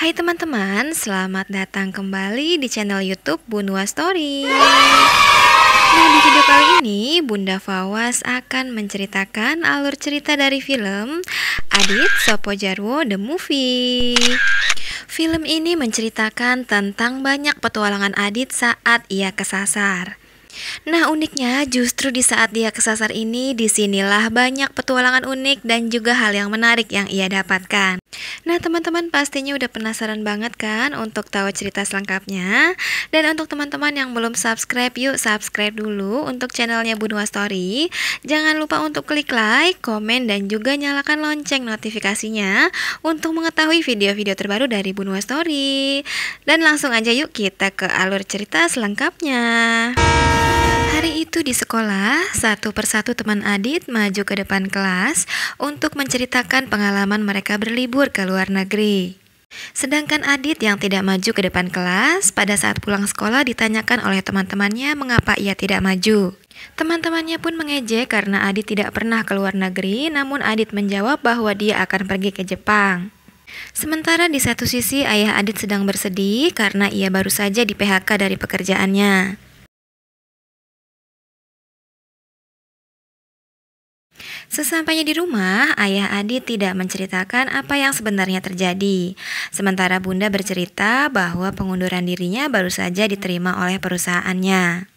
Hai teman-teman, selamat datang kembali di channel YouTube Bunwa Story. Nah, di video kali ini Bunda Fawaz akan menceritakan alur cerita dari film Adit Sopo Jarwo The Movie. Film ini menceritakan tentang banyak petualangan Adit saat ia kesasar. Nah, uniknya justru di saat dia kesasar ini, disinilah banyak petualangan unik dan juga hal yang menarik yang ia dapatkan. Nah, teman-teman pastinya udah penasaran banget kan untuk tahu cerita selengkapnya? Dan untuk teman-teman yang belum subscribe, yuk subscribe dulu untuk channelnya Bunwa Story. Jangan lupa untuk klik like, komen, dan juga nyalakan lonceng notifikasinya untuk mengetahui video-video terbaru dari Bunwa Story. Dan langsung aja yuk kita ke alur cerita selengkapnya. Hari itu di sekolah, satu persatu teman Adit maju ke depan kelas untuk menceritakan pengalaman mereka berlibur ke luar negeri. Sedangkan Adit yang tidak maju ke depan kelas, pada saat pulang sekolah ditanyakan oleh teman-temannya mengapa ia tidak maju. Teman-temannya pun mengejek karena Adit tidak pernah ke luar negeri, namun Adit menjawab bahwa dia akan pergi ke Jepang. Sementara di satu sisi ayah Adit sedang bersedih karena ia baru saja di PHK dari pekerjaannya. Sesampainya di rumah, ayah Adit tidak menceritakan apa yang sebenarnya terjadi. Sementara Bunda bercerita bahwa pengunduran dirinya baru saja diterima oleh perusahaannya.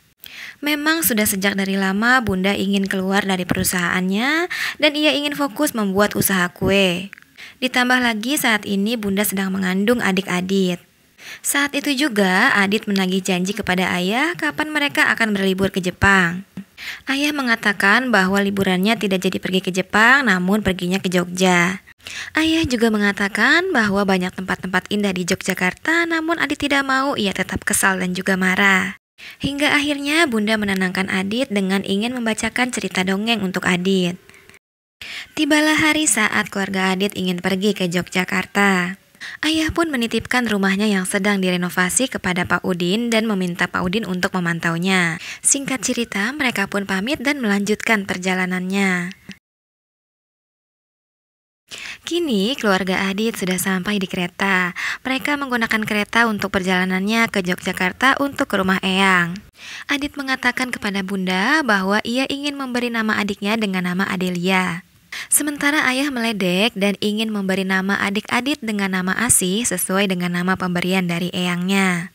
Memang sudah sejak dari lama Bunda ingin keluar dari perusahaannya dan ia ingin fokus membuat usaha kue. Ditambah lagi saat ini Bunda sedang mengandung adik Adit. Saat itu juga Adit menagih janji kepada ayah kapan mereka akan berlibur ke Jepang. Ayah mengatakan bahwa liburannya tidak jadi pergi ke Jepang, namun perginya ke Jogja. Ayah juga mengatakan bahwa banyak tempat-tempat indah di Yogyakarta, namun Adit tidak mau, ia tetap kesal dan juga marah. Hingga akhirnya Bunda menenangkan Adit dengan ingin membacakan cerita dongeng untuk Adit. Tibalah hari saat keluarga Adit ingin pergi ke Yogyakarta. Ayah pun menitipkan rumahnya yang sedang direnovasi kepada Pak Udin dan meminta Pak Udin untuk memantaunya. Singkat cerita, mereka pun pamit dan melanjutkan perjalanannya. Kini keluarga Adit sudah sampai di kereta. Mereka menggunakan kereta untuk perjalanannya ke Yogyakarta untuk ke rumah Eyang. Adit mengatakan kepada Bunda bahwa ia ingin memberi nama adiknya dengan nama Adelia. Sementara ayah meledek dan ingin memberi nama adik Adit dengan nama Asih sesuai dengan nama pemberian dari eyangnya.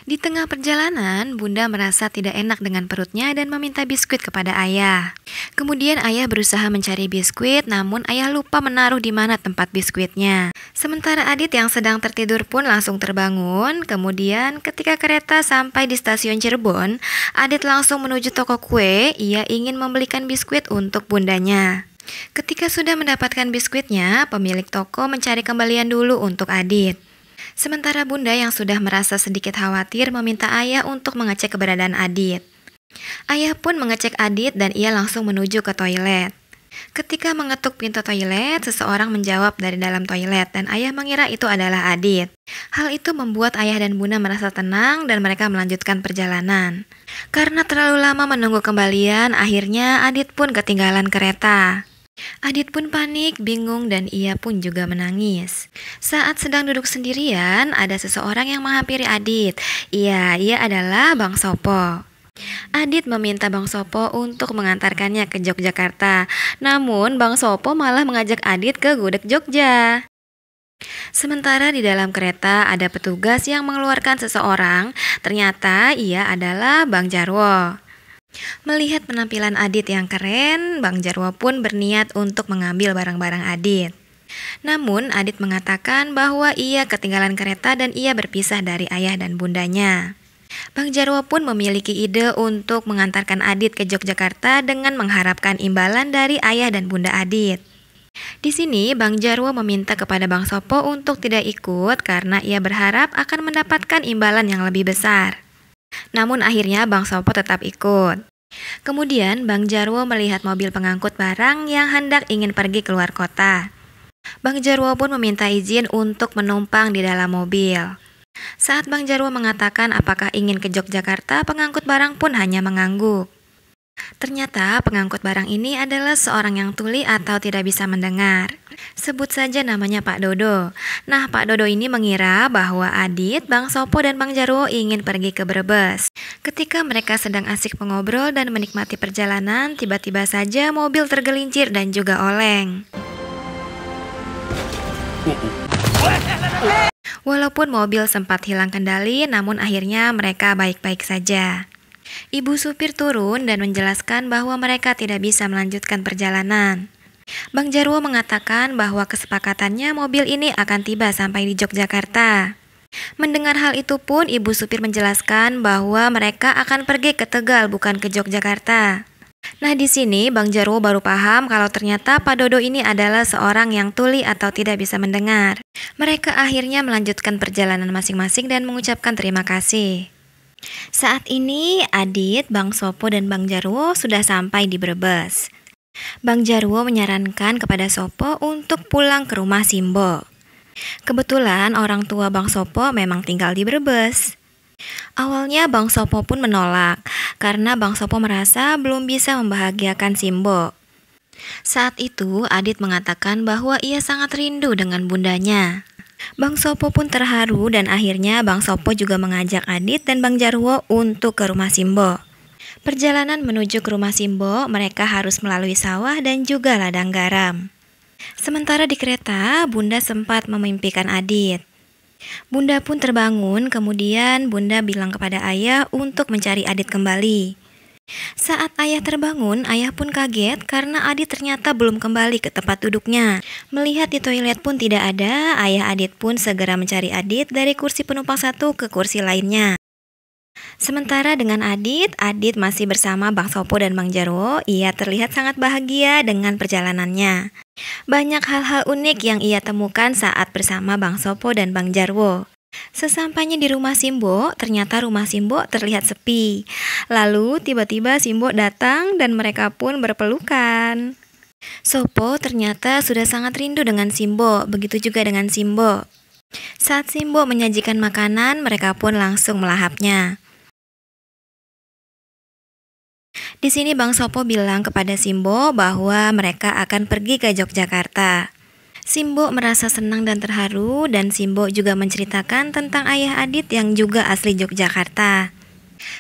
Di tengah perjalanan, Bunda merasa tidak enak dengan perutnya dan meminta biskuit kepada ayah. Kemudian ayah berusaha mencari biskuit, namun ayah lupa menaruh di mana tempat biskuitnya. Sementara Adit yang sedang tertidur pun langsung terbangun. Kemudian ketika kereta sampai di stasiun Cirebon, Adit langsung menuju toko kue. Ia ingin membelikan biskuit untuk bundanya. Ketika sudah mendapatkan biskuitnya, pemilik toko mencari kembalian dulu untuk Adit. Sementara Bunda yang sudah merasa sedikit khawatir meminta ayah untuk mengecek keberadaan Adit. Ayah pun mengecek Adit dan ia langsung menuju ke toilet. Ketika mengetuk pintu toilet, seseorang menjawab dari dalam toilet dan ayah mengira itu adalah Adit. Hal itu membuat ayah dan Bunda merasa tenang dan mereka melanjutkan perjalanan. Karena terlalu lama menunggu kembalian, akhirnya Adit pun ketinggalan kereta. Adit pun panik, bingung, dan ia pun juga menangis. Saat sedang duduk sendirian, ada seseorang yang menghampiri Adit. Ia adalah Bang Sopo. Adit meminta Bang Sopo untuk mengantarkannya ke Yogyakarta. Namun, Bang Sopo malah mengajak Adit ke Gudeg Jogja. Sementara di dalam kereta ada petugas yang mengeluarkan seseorang. Ternyata ia adalah Bang Jarwo. Melihat penampilan Adit yang keren, Bang Jarwo pun berniat untuk mengambil barang-barang Adit. Namun Adit mengatakan bahwa ia ketinggalan kereta dan ia berpisah dari ayah dan bundanya. Bang Jarwo pun memiliki ide untuk mengantarkan Adit ke Yogyakarta dengan mengharapkan imbalan dari ayah dan bunda Adit. Di sini Bang Jarwo meminta kepada Bang Sopo untuk tidak ikut karena ia berharap akan mendapatkan imbalan yang lebih besar. Namun akhirnya Bang Sopo tetap ikut. Kemudian Bang Jarwo melihat mobil pengangkut barang yang hendak ingin pergi keluar kota. Bang Jarwo pun meminta izin untuk menumpang di dalam mobil. Saat Bang Jarwo mengatakan apakah ingin ke Yogyakarta, pengangkut barang pun hanya mengangguk. Ternyata pengangkut barang ini adalah seorang yang tuli atau tidak bisa mendengar. Sebut saja namanya Pak Dodo. Nah, Pak Dodo ini mengira bahwa Adit, Bang Sopo, dan Bang Jarwo ingin pergi ke Brebes. Ketika mereka sedang asik mengobrol dan menikmati perjalanan, tiba-tiba saja mobil tergelincir dan juga oleng. Walaupun mobil sempat hilang kendali, namun akhirnya mereka baik-baik saja. Ibu supir turun dan menjelaskan bahwa mereka tidak bisa melanjutkan perjalanan. Bang Jarwo mengatakan bahwa kesepakatannya mobil ini akan tiba sampai di Yogyakarta. Mendengar hal itu pun ibu supir menjelaskan bahwa mereka akan pergi ke Tegal bukan ke Yogyakarta. Nah, di sini Bang Jarwo baru paham kalau ternyata Pak Dodo ini adalah seorang yang tuli atau tidak bisa mendengar. Mereka akhirnya melanjutkan perjalanan masing-masing dan mengucapkan terima kasih. Saat ini Adit, Bang Sopo, dan Bang Jarwo sudah sampai di Brebes. Bang Jarwo menyarankan kepada Sopo untuk pulang ke rumah Simbo. Kebetulan orang tua Bang Sopo memang tinggal di Brebes. Awalnya Bang Sopo pun menolak karena Bang Sopo merasa belum bisa membahagiakan Simbo. Saat itu Adit mengatakan bahwa ia sangat rindu dengan bundanya. Bang Sopo pun terharu dan akhirnya Bang Sopo juga mengajak Adit dan Bang Jarwo untuk ke rumah Simbo. Perjalanan menuju ke rumah Simbo, mereka harus melalui sawah dan juga ladang garam. Sementara di kereta, Bunda sempat memimpikan Adit. Bunda pun terbangun, kemudian Bunda bilang kepada ayah untuk mencari Adit kembali. Saat ayah terbangun, ayah pun kaget karena Adit ternyata belum kembali ke tempat duduknya. Melihat di toilet pun tidak ada, ayah Adit pun segera mencari Adit dari kursi penumpang satu ke kursi lainnya. Sementara dengan Adit masih bersama Bang Sopo dan Bang Jarwo. Ia terlihat sangat bahagia dengan perjalanannya. Banyak hal-hal unik yang ia temukan saat bersama Bang Sopo dan Bang Jarwo. Sesampainya di rumah Simbo, ternyata rumah Simbo terlihat sepi. Lalu tiba-tiba Simbo datang dan mereka pun berpelukan. Sopo ternyata sudah sangat rindu dengan Simbo, begitu juga dengan Simbo. Saat Simbo menyajikan makanan, mereka pun langsung melahapnya. Di sini Bang Sopo bilang kepada Simbo bahwa mereka akan pergi ke Yogyakarta. Simbo merasa senang dan terharu dan Simbo juga menceritakan tentang ayah Adit yang juga asli Yogyakarta.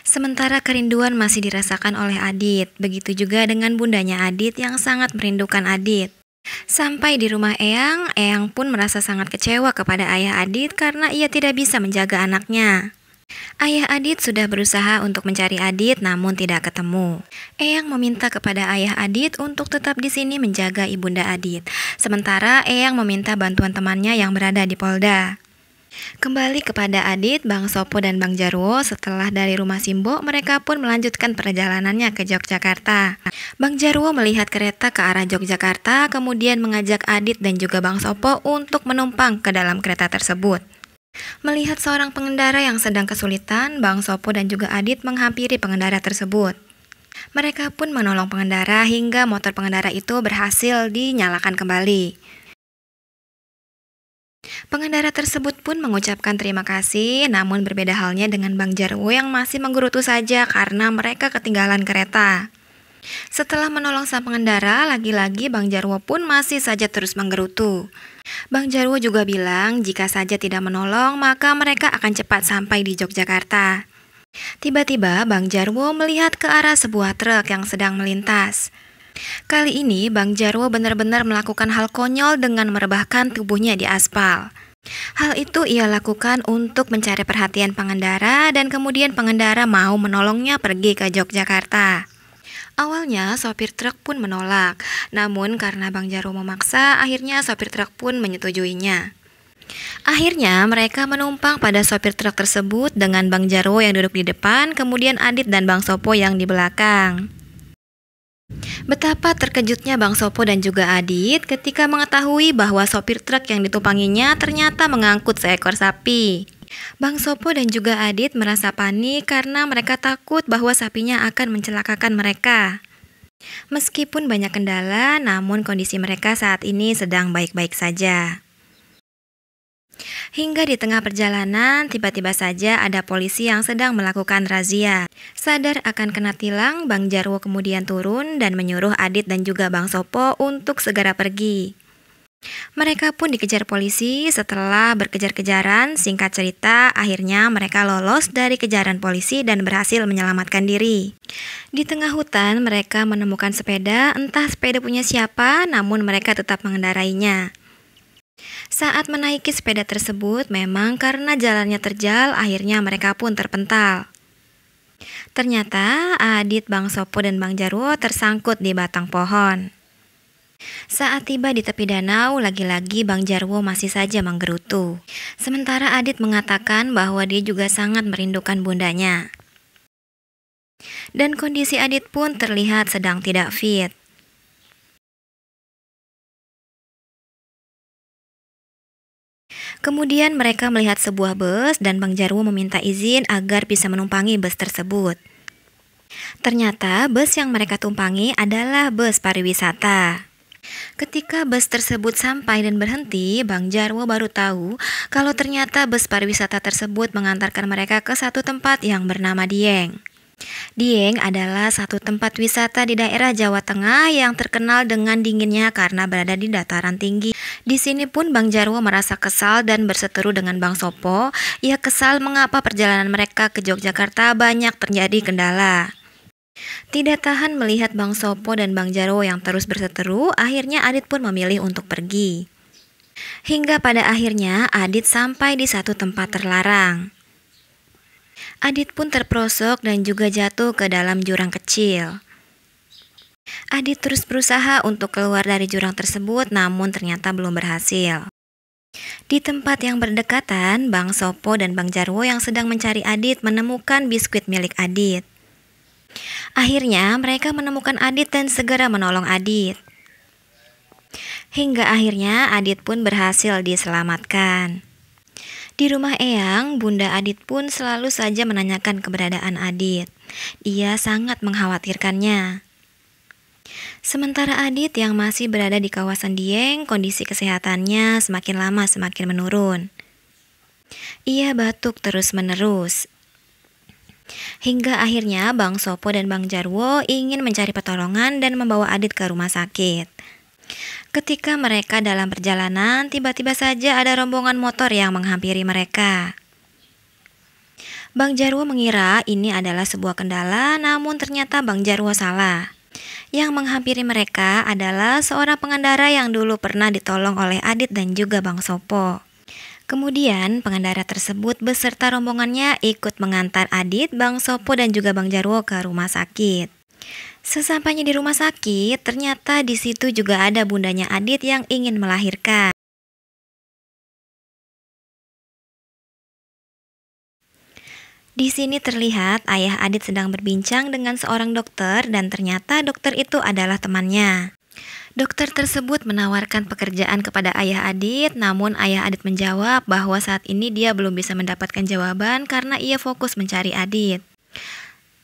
Sementara kerinduan masih dirasakan oleh Adit, begitu juga dengan bundanya Adit yang sangat merindukan Adit. Sampai di rumah Eyang pun merasa sangat kecewa kepada ayah Adit karena ia tidak bisa menjaga anaknya. Ayah Adit sudah berusaha untuk mencari Adit namun tidak ketemu. Eyang meminta kepada ayah Adit untuk tetap di sini menjaga ibunda Adit. Sementara Eyang meminta bantuan temannya yang berada di Polda. Kembali kepada Adit, Bang Sopo dan Bang Jarwo, setelah dari rumah Simbo, mereka pun melanjutkan perjalanannya ke Yogyakarta. Bang Jarwo melihat kereta ke arah Yogyakarta, kemudian mengajak Adit dan juga Bang Sopo untuk menumpang ke dalam kereta tersebut. Melihat seorang pengendara yang sedang kesulitan, Bang Sopo dan juga Adit menghampiri pengendara tersebut. Mereka pun menolong pengendara hingga motor pengendara itu berhasil dinyalakan kembali. Pengendara tersebut pun mengucapkan terima kasih, namun berbeda halnya dengan Bang Jarwo yang masih menggerutu saja karena mereka ketinggalan kereta. Setelah menolong sang pengendara, lagi-lagi Bang Jarwo pun masih saja terus menggerutu. Bang Jarwo juga bilang jika saja tidak menolong maka mereka akan cepat sampai di Yogyakarta. Tiba-tiba Bang Jarwo melihat ke arah sebuah truk yang sedang melintas. Kali ini Bang Jarwo benar-benar melakukan hal konyol dengan merebahkan tubuhnya di aspal. Hal itu ia lakukan untuk mencari perhatian pengendara dan kemudian pengendara mau menolongnya pergi ke Yogyakarta. Awalnya sopir truk pun menolak, namun karena Bang Jarwo memaksa, akhirnya sopir truk pun menyetujuinya. Akhirnya mereka menumpang pada sopir truk tersebut dengan Bang Jarwo yang duduk di depan, kemudian Adit dan Bang Sopo yang di belakang. Betapa terkejutnya Bang Sopo dan juga Adit ketika mengetahui bahwa sopir truk yang ditumpanginya ternyata mengangkut seekor sapi. Bang Sopo dan juga Adit merasa panik karena mereka takut bahwa sapinya akan mencelakakan mereka. Meskipun banyak kendala, namun kondisi mereka saat ini sedang baik-baik saja. Hingga di tengah perjalanan, tiba-tiba saja ada polisi yang sedang melakukan razia. Sadar akan kena tilang, Bang Jarwo kemudian turun dan menyuruh Adit dan juga Bang Sopo untuk segera pergi. Mereka pun dikejar polisi. Setelah berkejar-kejaran, singkat cerita, akhirnya mereka lolos dari kejaran polisi dan berhasil menyelamatkan diri. Di tengah hutan, mereka menemukan sepeda, entah sepeda punya siapa, namun mereka tetap mengendarainya. Saat menaiki sepeda tersebut, memang karena jalannya terjal, akhirnya mereka pun terpental. Ternyata Adit, Bang Sopo, dan Bang Jarwo tersangkut di batang pohon. Saat tiba di tepi danau, lagi-lagi Bang Jarwo masih saja menggerutu. Sementara Adit mengatakan bahwa dia juga sangat merindukan bundanya. Dan kondisi Adit pun terlihat sedang tidak fit. Kemudian mereka melihat sebuah bus dan Bang Jarwo meminta izin agar bisa menumpangi bus tersebut. Ternyata bus yang mereka tumpangi adalah bus pariwisata. Ketika bus tersebut sampai dan berhenti, Bang Jarwo baru tahu kalau ternyata bus pariwisata tersebut mengantarkan mereka ke satu tempat yang bernama Dieng. Dieng adalah satu tempat wisata di daerah Jawa Tengah yang terkenal dengan dinginnya karena berada di dataran tinggi. Di sini pun Bang Jarwo merasa kesal dan berseteru dengan Bang Sopo. Ia kesal mengapa perjalanan mereka ke Yogyakarta banyak terjadi kendala. Tidak tahan melihat Bang Sopo dan Bang Jarwo yang terus berseteru, akhirnya Adit pun memilih untuk pergi. Hingga pada akhirnya Adit sampai di satu tempat terlarang. Adit pun terperosok dan juga jatuh ke dalam jurang kecil. Adit terus berusaha untuk keluar dari jurang tersebut, namun ternyata belum berhasil. Di tempat yang berdekatan, Bang Sopo dan Bang Jarwo yang sedang mencari Adit menemukan biskuit milik Adit. Akhirnya mereka menemukan Adit dan segera menolong Adit. Hingga akhirnya Adit pun berhasil diselamatkan. Di rumah Eyang, Bunda Adit pun selalu saja menanyakan keberadaan Adit. Ia sangat mengkhawatirkannya. Sementara Adit yang masih berada di kawasan Dieng, kondisi kesehatannya semakin lama semakin menurun. Ia batuk terus-menerus. Hingga akhirnya Bang Sopo dan Bang Jarwo ingin mencari pertolongan dan membawa Adit ke rumah sakit. Ketika mereka dalam perjalanan, tiba-tiba saja ada rombongan motor yang menghampiri mereka. Bang Jarwo mengira ini adalah sebuah kendala, namun ternyata Bang Jarwo salah. Yang menghampiri mereka adalah seorang pengendara yang dulu pernah ditolong oleh Adit dan juga Bang Sopo. Kemudian pengendara tersebut beserta rombongannya ikut mengantar Adit, Bang Sopo, dan juga Bang Jarwo ke rumah sakit. Sesampainya di rumah sakit, ternyata di situ juga ada bundanya Adit yang ingin melahirkan. Di sini terlihat ayah Adit sedang berbincang dengan seorang dokter dan ternyata dokter itu adalah temannya. Dokter tersebut menawarkan pekerjaan kepada ayah Adit, namun ayah Adit menjawab bahwa saat ini dia belum bisa mendapatkan jawaban karena ia fokus mencari Adit.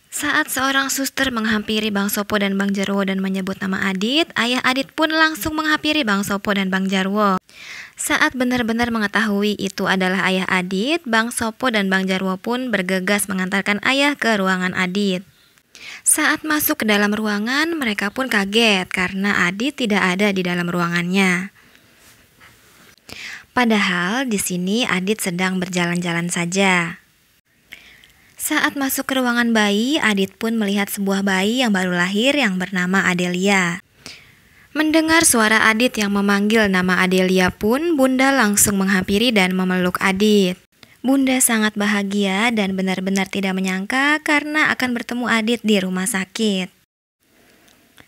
Saat seorang suster menghampiri Bang Sopo dan Bang Jarwo dan menyebut nama Adit, ayah Adit pun langsung menghampiri Bang Sopo dan Bang Jarwo. Saat benar-benar mengetahui itu adalah ayah Adit, Bang Sopo dan Bang Jarwo pun bergegas mengantarkan ayah ke ruangan Adit. Saat masuk ke dalam ruangan, mereka pun kaget karena Adit tidak ada di dalam ruangannya. Padahal di sini Adit sedang berjalan-jalan saja. Saat masuk ke ruangan bayi, Adit pun melihat sebuah bayi yang baru lahir yang bernama Adelia. Mendengar suara Adit yang memanggil nama Adelia pun, Bunda langsung menghampiri dan memeluk Adit. Bunda sangat bahagia dan benar-benar tidak menyangka karena akan bertemu Adit di rumah sakit.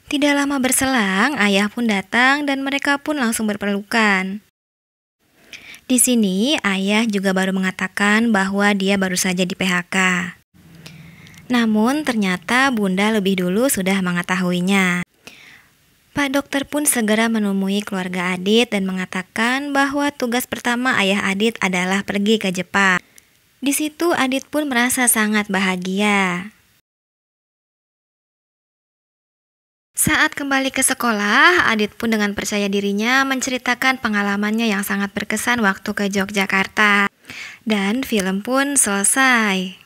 Tidak lama berselang, ayah pun datang dan mereka pun langsung berpelukan. Di sini, ayah juga baru mengatakan bahwa dia baru saja di PHK. Namun ternyata Bunda lebih dulu sudah mengetahuinya. Pak dokter pun segera menemui keluarga Adit dan mengatakan bahwa tugas pertama ayah Adit adalah pergi ke Jepang. Di situ Adit pun merasa sangat bahagia. Saat kembali ke sekolah, Adit pun dengan percaya dirinya menceritakan pengalamannya yang sangat berkesan waktu ke Yogyakarta. Dan film pun selesai.